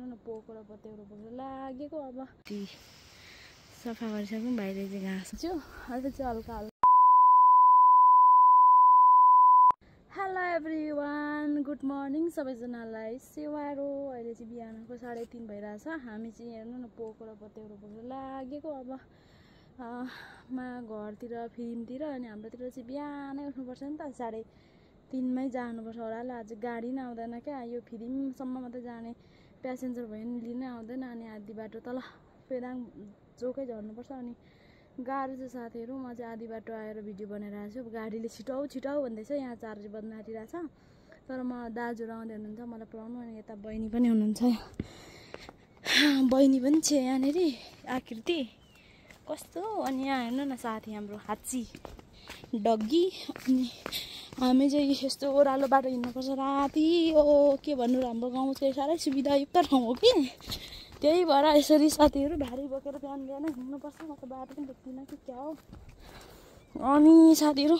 पोको र पत्याउरो पोको लागेको अब सफा गरिसक्यौँ बाहिर चाहिँ घाँस छु अहिले चाहिँ हल्का हल्का हेलो एभ्रिवान गुड मर्निङ सबैजनालाई सेवारो अहिले चाहिँ बिहानको 3:30 भइरहेछ हामी चाहिँ हेर्नु न पोको र पत्याउरो पोको लागेको अब मा घरतिर फिल्मतिर अनि हाम्रोतिर चाहिँ बिहानै उठ्नुपर्छ नि त 3:30 मै जानुपर्छ होला आज गाडी नै आउँदैन क्या यो फिल्मसम्म मात्रै जाने प्यासेन्जर भयो नि लिनै आउँदैन अनि आधी बाटो तल पेदाङ चोकै झर्नुपर्छ अनि गाडी चाहिँ साथीहरू म चाहिँ आधी बाटो आएर भिडियो बनाइरहेको छु गाडीले छिटाउ छिटाउ भन्दैछ यहाँ 4 बज्न आँटिरहेछ तर म दाजुहरू आउँदै हुनुहुन्छ मलाई पुऱ्याउनु अनि यता बहिनी पनि हुनुहुन्छ बहिनी पनि छ यहाँनिर आकृति कस्तो अनि यहाँ हेर्नु न साथी हाम्रो हात्सी डग्गी अनि हामी चाहिँ यस्तो ओह्रालो बाटो हिँड्नुपर्छ राति ओ के भन्नु हाम्रो गाउँ चाहिँ साह्रै सुविधायुक्त ठाउँ हो कि त्यही भएर यसरी साथीहरू भारी बोकेर बिहान बिहान हिँड्नुपर्छ म त बाटो पनि देख्दिनँ कि क्या हो अनि साथीहरू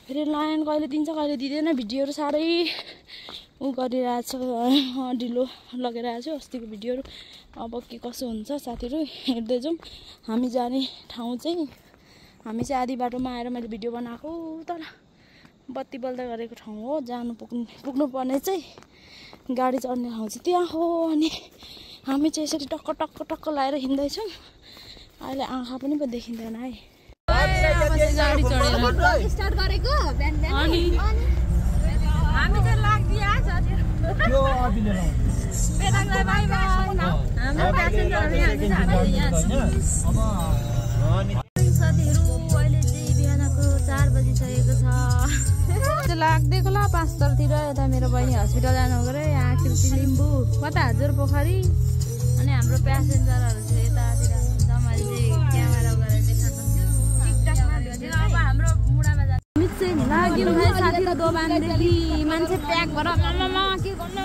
फेरि लाइन कहिले दिन्छ कहिले दिँदैन भिडियोहरू साह्रै उ गरिरहेछ ढिलो लगाइरहेको छु अस्तिको भिडियोहरू अब के कसो हुन्छ साथीहरू हेर्दै जाउँ हामी जाने ठाउँ चाहिँ हामी चाहिँ आधी बाटोमा आएर मैले भिडियो बनाएको तर बत्ती बल्दै गरेको ठाउँ हो पुग्नु पर्ने चाहिँ गाडी चढ्ने ठाउँ चाहिँ त्यहाँ हो अनि हामी चाहिँ यसरी टक्क टक्क टक्क लगाएर हिँड्दैछौँ अहिले आँखा पनि पो देखिँदैन है गाडी चढेर स्टार्ट गरेको अनि हामी चाहिँ लाग्दिया साथीहरु पेदाङलाई बाइ बाइ हाम्रो प्यासेन्जरहरु यहाँ साथीहरु अहिले चाहिँ बिहानको 4 बजिसकेको छ लाग्दैको ला 5 तिर यता मेरो बहिनी हस्पिटल जानु गरे यहाँ आकृति लिम्बू कता हजुर पोखरी अनि हाम्रो प्यासेन्जरहरु चाहिँ यतातिर मैले चाहिँ क्यामेरा गरेर देखाउँछु टिकटकमा भिडियो अब हाम्रो मुडामा जान्छ मिक्से लाग्यो है साथीहरु दोबानदेखि मान्छे प्याक भएर मम्मा के गर्नु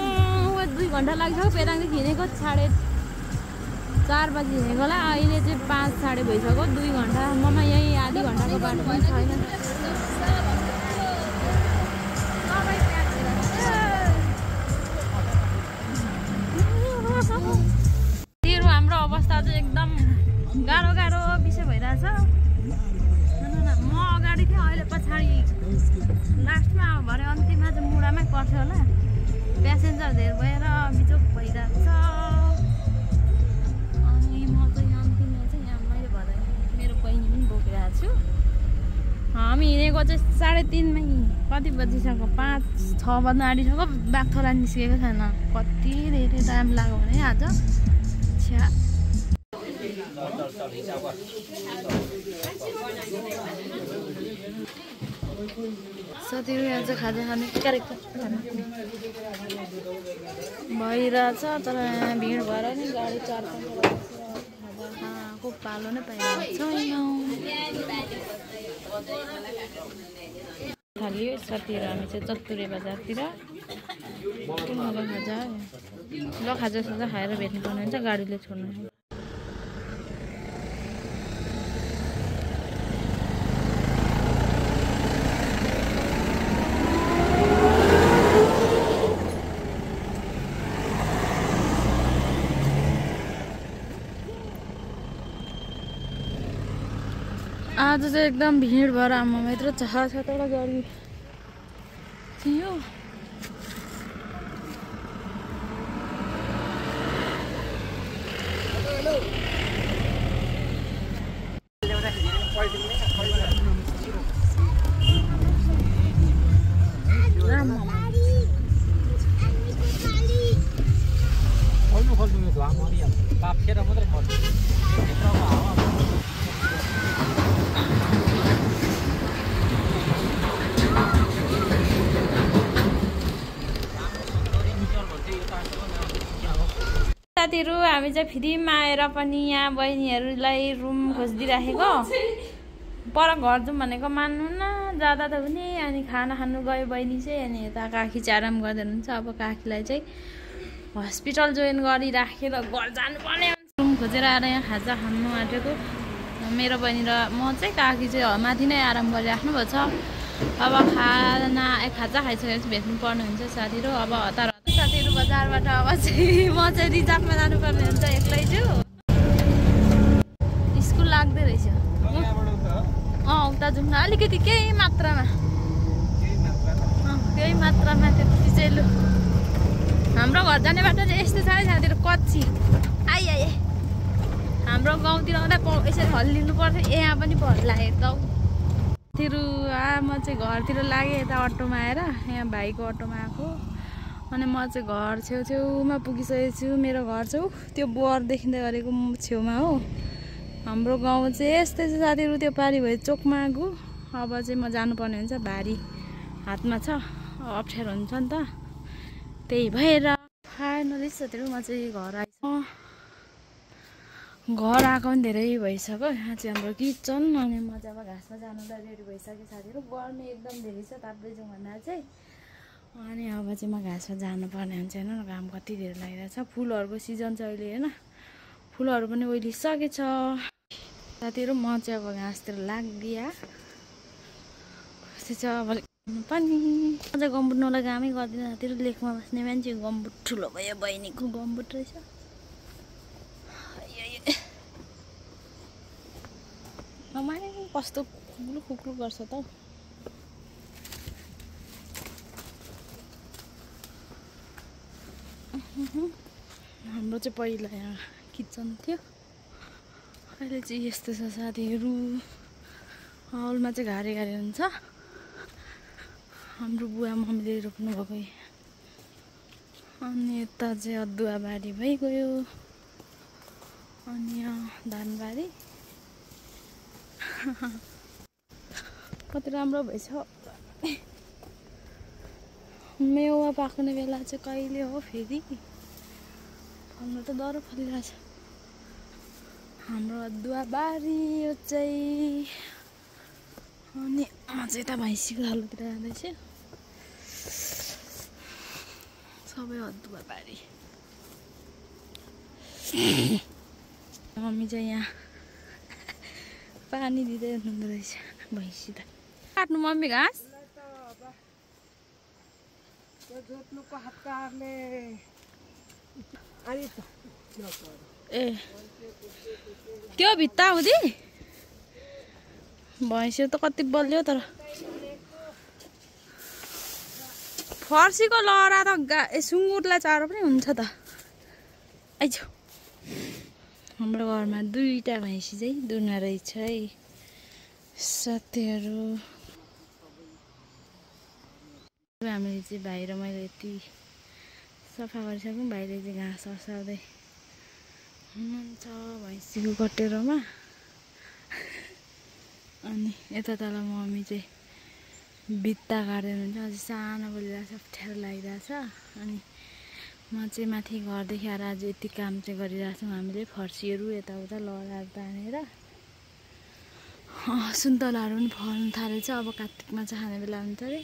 2 घण्टा लाग्छ पेदाङदेखि हिँडेको 4:30 बजी हिँडेको होला अहिले चाहिँ 5:30 भइसक्यो 2 घण्टा मम्मा यही आधी घण्टाको बाटो पनि छैन हाम्रो अवस्था चाहिँ एकदम गाह्रो विषय भइरहेछ म अगाडि थिएँ अहिले पछाडि लास्टमा भरे अन्तिममा चाहिँ मुडामै पर्छ होला प्यासेन्जर धेर भएर बिचोक भइरहेको छ अनि म चाहिँ अन्तिममा चाहिँ यहाँ मैले भएर मेरो बहिनी पनि बोकिरहेको छु हामी हिँडेको चाहिँ 3:30 मै कति बजिसक्यो 5-6 बज्न आँटिसक्यो बागथोला निस्केको छैन कति धेरै टाइम लाग्यो भने आज छ्या साथीहरु यहाँ चाहिँ खाजा खाने कार्यक्रम भइरहेछ तर यहाँ भिड भएर नि गाडी 4-5 खाजा खाएको पालो नै पाइरहेको छैनौँ थालियो साथीहरु हामी चाहिँ चत्तुरे बजारतिर खाजा ल खाजा साजा खाएर भेट्नु पर्ने हुन्छ गाडीले छोड्नु आज चाहिँ एकदम भिड भएर आमामा यत्रो 6-7वटा गाडी थियो साथीहरु हामी चाहिँ फ्रीमा आएर पनि यहाँ बहिनीहरुलाई रुम खोजिदिराखेको पर घर जाउँ भनेको मान्नु न जादा त पनि अनि खाना खानु गयो बहिनी चाहिँ अनि यता काकी चाहिँ आराम गर्दै हुनुहुन्छ अब काकीलाई चाहिँ हस्पिटल जोइन गरिराखेर घर जानुपर्ने रुम खोजेर आएर यहाँ खाजा खानु आँटेको मेरो बहिनी र म चाहिँ काकी चाहिँ माथि नै आराम गरिराख्नु भएको छ अब खाजा खाइसकेपछि भेट्नु पर्ने हुन्छ साथीहरु अब हतार साथीहरु बजारबाट यहाँबाट अब चाहिँ म चाहिँ रिजर्भमा जानुपर्ने हुन्छ एक्लै छु स्कुल लाग्दै रहेछ उता जाउँ न अलिकति केही मात्रामा त्यति चाहिँ लु हाम्रो घर जाने बाटो चाहिँ यस्तो छ है साथीहरू कच्ची आइआए हाम्रो गाउँतिर आउँदा यसरी हल्लिनु पर्थ्यो यहाँ पनि भर लागेको त साथीहरू म चाहिँ घरतिर लागेँ यता अटोमा आएर यहाँ भाइको अटोमा आएको अनि म चाहिँ घर छेउछेउमा पुगिसकेको छु मेरो घर चाहिँ त्यो बोर देखिँदै गरेको छेउमा हो हाम्रो गाउँ चाहिँ यस्तै छ साथीहरू त्यो पारी भयो चोकमा आएको अब चाहिँ म जानुपर्ने हुन्छ भारी हातमा छ अप्ठ्यारो हुन्छ नि त त्यही भएर फाइनली साथीहरू म चाहिँ घर आएको पनि धेरै भइसक्यो यहाँ चाहिँ हाम्रो किचन अनि म चाहिँ अब घाँसमा जानुलाई रेडी भइसक्यो साथीहरू गर्मी एकदम धेरै छ ताप्दै जाउँ भन्दा चाहिँ अनि अब चाहिँ म घाँसमा जानुपर्ने हुन्छ होइन घाम कति धेरै लागिरहेछ फुलहरूको सिजन छ अहिले होइन फुलहरू पनि ओइलिसकेछ साथीहरू म चाहिँ अब घाँसतिर लाग्दिया चाहिँ अब पनि अझ गम्बुट नलाई कामै गर्दिनँ साथीहरू लेखमा बस्ने मान्छे गम्बुट ठुलो भयो बहिनीको गम्बुट रहेछ कस्तो खुक्लु खुक्लु गर्छ त हाम्रो चाहिँ पहिला यहाँ किचन थियो अहिले चाहिँ यस्तो छ साथीहरू हलमा चाहिँ घारे घारे हुन्छ हाम्रो बुवा मम्मीले रोप्नु भएको अनि यता चाहिँ अदुवा बारी भइगयो अनि यहाँ धानबारी कति राम्रो भएछ मेवा पाक्ने बेला चाहिँ कहिले हो फेरि फल्नु त डह्रो फलिरहेछ हाम्रो अदुवा बारी यो चाहिँ अनि म चाहिँ यता भैँसीको हालतिर जाँदैछु सबै अदुवा बारी मम्मी चाहिँ यहाँ पानी दिँदै हुँदो रहेछ भैँसी त काट्नु मम्मी घाँस ए त्यो भित्ता हुँदी भैँसी त कति बलियो तर फर्सीको लहरा त सुँगुरलाई चारो पनि हुन्छ त आइज हाम्रो घरमा दुईटा भैँसी चाहिँ दुना रहेछ है साथीहरू हामीले चाहिँ भाइ र मैले यति सफा गरिसक्यौँ भाइले चाहिँ घाँस हसाउँदै हुनुहुन्छ भैँसीको कटेरोमा अनि यता तल मम्मी चाहिँ भित्ता काट्दै हुनुहुन्छ अझै सानो बोलिरहेछ अप्ठ्यारो लागिरहेछ अनि म चाहिँ माथि घरदेखि आएर आज यति काम चाहिँ गरिरहेको छौँ हामीले फर्सीहरू यताउता लहराहरू तानेर सुन्तलाहरू पनि फल्नु थालेछ अब कात्तिकमा चाहिँ खाने बेला हुन्छ अरे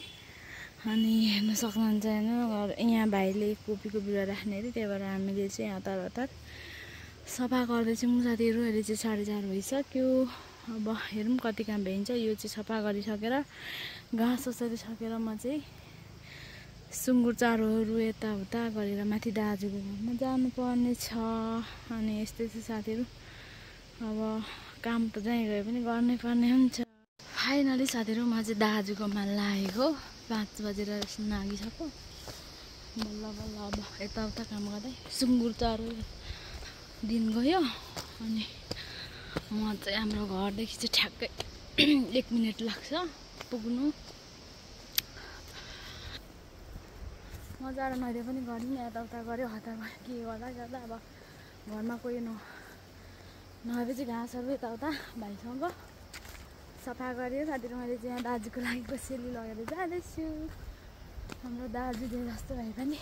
अनि हेर्न सक्नुहुन्छ होइन घर यहाँ भाइले कोपीको बिरुवा राख्ने अरे त्यही भएर हामीले चाहिँ हतार हतार सफा गर्दैछौँ साथीहरू अहिले चाहिँ 4:30 भइसक्यो अब हेरौँ कति काम भइन्छ यो चाहिँ सफा गरिसकेर घाँस ससारिसकेर म चाहिँ सुँगुर चारोहरू यताउता गरेर माथि दाजुको घरमा जानुपर्ने छ अनि यस्तै छ साथीहरू अब काम त जहीँ गए पनि गर्नै पर्ने हुन्छ फाइनली साथीहरू म चाहिँ दाजुकोमा लागेको 5 बजेर नागिसक्यो बल्ल बल्ल अब यताउता काम गर्दै सुँगुर चारो दिन गयो अनि म चाहिँ हाम्रो घरदेखि चाहिँ ठ्याक्कै 1 मिनट लाग्छ पुग्नु मजा मैले पनि गऱ्यौँ यताउता गऱ्यो हतार के गर्दा गर्दा अब घरमा कोही नभएपछि घाँसहरू यताउता भाइसँग सफा गऱ्यो साथीहरू मैले चाहिँ यहाँ दाजुको लागि कसैले लगेर जाँदैछु हाम्रो दाजु जे जस्तो भए पनि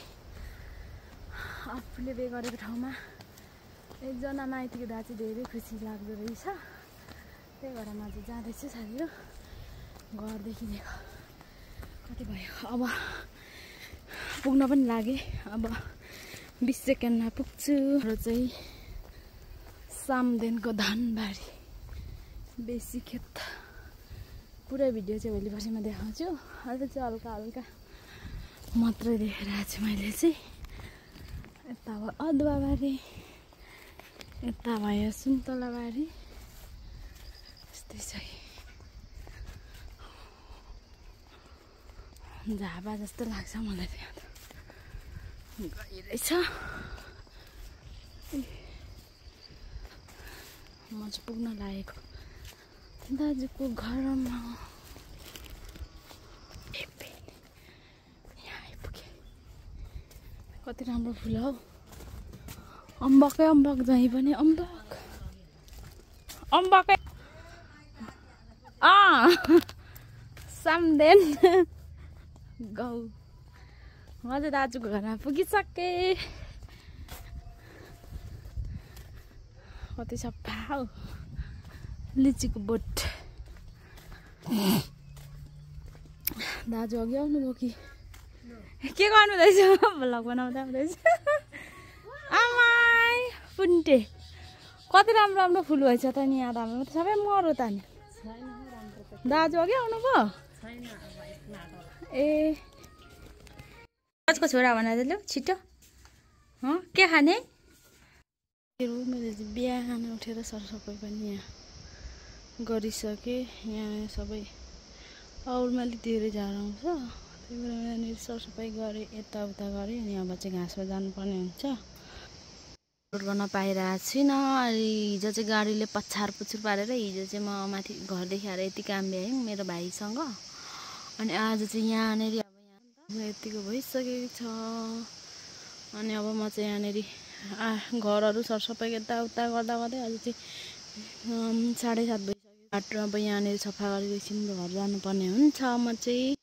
आफूले बे गरेको ठाउँमा एकजना माइतीको दाजु धेरै खुसी लाग्दो रहेछ त्यही भएर म चाहिँ जाँदैछु साथीहरू घरदेखि लिएको कति भयो अब पुग्न पनि लागे अब 20 सेकेन्डमा पुग्छु र चाहिँ सामदेनको धानबारी बेसी खेत पुरै भिडियो चाहिँ भोलि पर्सिमा देखाउँछु अहिले चाहिँ हल्का हल्का मात्रै देखेर छु मैले चाहिँ यता भयो अदुवाबारी, यता भयो सुन्तलाबारी। यस्तै छ झापा जस्तो लाग्छ मलाई त। यहाँ त गइरहेछ। म चाहिँ पुग्न लागेको दाजुको घरमा। यहाँ आइपुगेँ। कति राम्रो फुल हौ। अम्बकै अम्बक, जहीँ पनि अम्बक अम्बकै। सामदेन गाउँ। म चाहिँ दाजुको घरमा पुगिसकेँ। कति सफा हौ लिचीको बोट। दाजु अघि आउनुभयो कि के गर्नुहुँदैछ? भ्लग बनाउँदै आउँदैछ। आमाई पुन्टे कति राम्रो राम्रो फुल भएछ त नि। यहाँ त हाम्रो सबै मर्यो त नि। दाजु अघि आउनुभयो। ए दाजुको छोरा भनेर ल्याऊ छिटो। के खाने? मैले चाहिँ बिहान उठेर सरसफाइ पनि यहाँ गरिसकेँ। यहाँ सबै औरमा अलिक धेरै झार आउँछ, त्यही भएर यहाँनिर सरसफाइ गरेँ, यताउता गरेँ। अनि अब चाहिँ घाँसमा जानुपर्ने हुन्छ। रोड गर्न पाइरहेको छुइनँ। हिजो चाहिँ गाडीले पछार पुछुर पारेर हिजो चाहिँ म माथि घरदेखि आएर यति काम भ्याएँ मेरो भाइसँग। अनि आज चाहिँ यहाँनिर अब यहाँ यतिको भइसकेको छ। अनि अब म चाहिँ यहाँनिर घरहरू सरसफाइ यताउता गर्दा गर्दै आज चाहिँ 7:30 भइसक्यो। बाटो अब यहाँनिर सफा गरेर एकछिन घर जानुपर्ने हुन्छ। म चाहिँ